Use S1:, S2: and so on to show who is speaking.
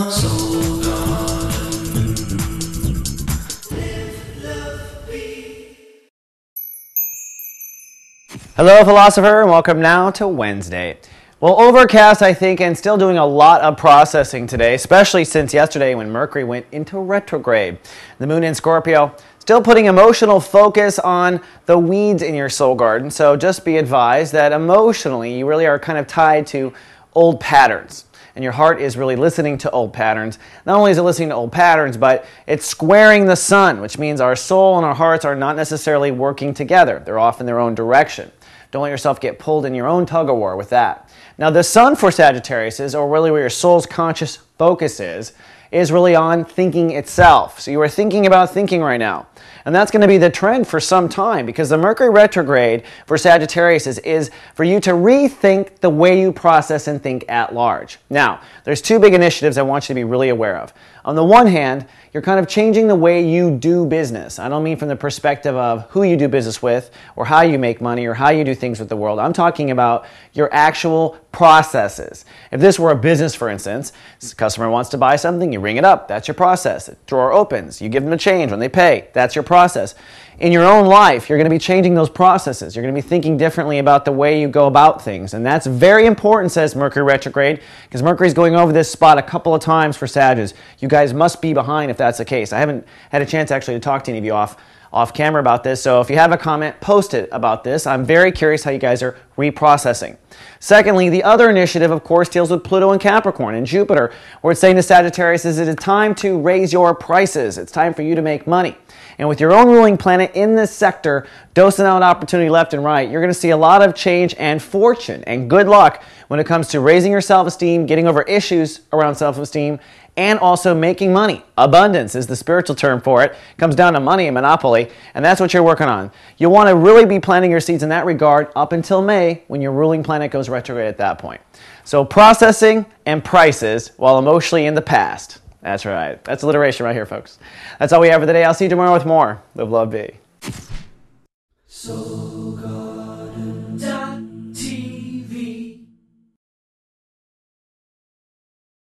S1: Soul Garden. Live, love, be.
S2: Hello, philosopher, and welcome now to Wednesday. Well, overcast, I think, and still doing a lot of processing today, especially since yesterday when Mercury went into retrograde. The moon in Scorpio, still putting emotional focus on the weeds in your soul garden, so just be advised that emotionally you really are kind of tied to old patterns. And your heart is really listening to old patterns. Not only is it listening to old patterns, but it's squaring the sun, which means our soul and our hearts are not necessarily working together. They're off in their own direction. Don't let yourself get pulled in your own tug-of-war with that. Now, the sun for Sagittarius is, or really where your soul's conscious focus is really on thinking itself. So you are thinking about thinking right now. And that's going to be the trend for some time because the Mercury retrograde for Sagittarius is for you to rethink the way you process and think at large. Now, there's two big initiatives I want you to be really aware of. On the one hand, you're kind of changing the way you do business. I don't mean from the perspective of who you do business with or how you make money or how you do things with the world. I'm talking about your actual processes. If this were a business, for instance, a customer wants to buy something, you ring it up. That's your process. A drawer opens. You give them a change when they pay. That's your process. In your own life, you're going to be changing those processes. You're going to be thinking differently about the way you go about things. And that's very important, says Mercury retrograde, because Mercury's going over this spot a couple of times for Sagittarius. You guys must be behind if that's the case. I haven't had a chance actually to talk to any of you off camera about this. So if you have a comment, post it about this. I'm very curious how you guys are reprocessing. Secondly, the other initiative, of course, deals with Pluto and Capricorn and Jupiter, where it's saying to Sagittarius, is it a time to raise your prices? It's time for you to make money. And with your own ruling planet in this sector, dosing out opportunity left and right, you're going to see a lot of change and fortune and good luck when it comes to raising your self-esteem, getting over issues around self-esteem, and also making money. Abundance is the spiritual term for it. It comes down to money and monopoly, and that's what you're working on. You'll want to really be planting your seeds in that regard up until May when your ruling planet goes retrograde at that point. So processing and prices while emotionally in the past. That's right. That's alliteration right here, folks. That's all we have for today. I'll see you tomorrow with more. Live, love, be.
S1: Soul Garden.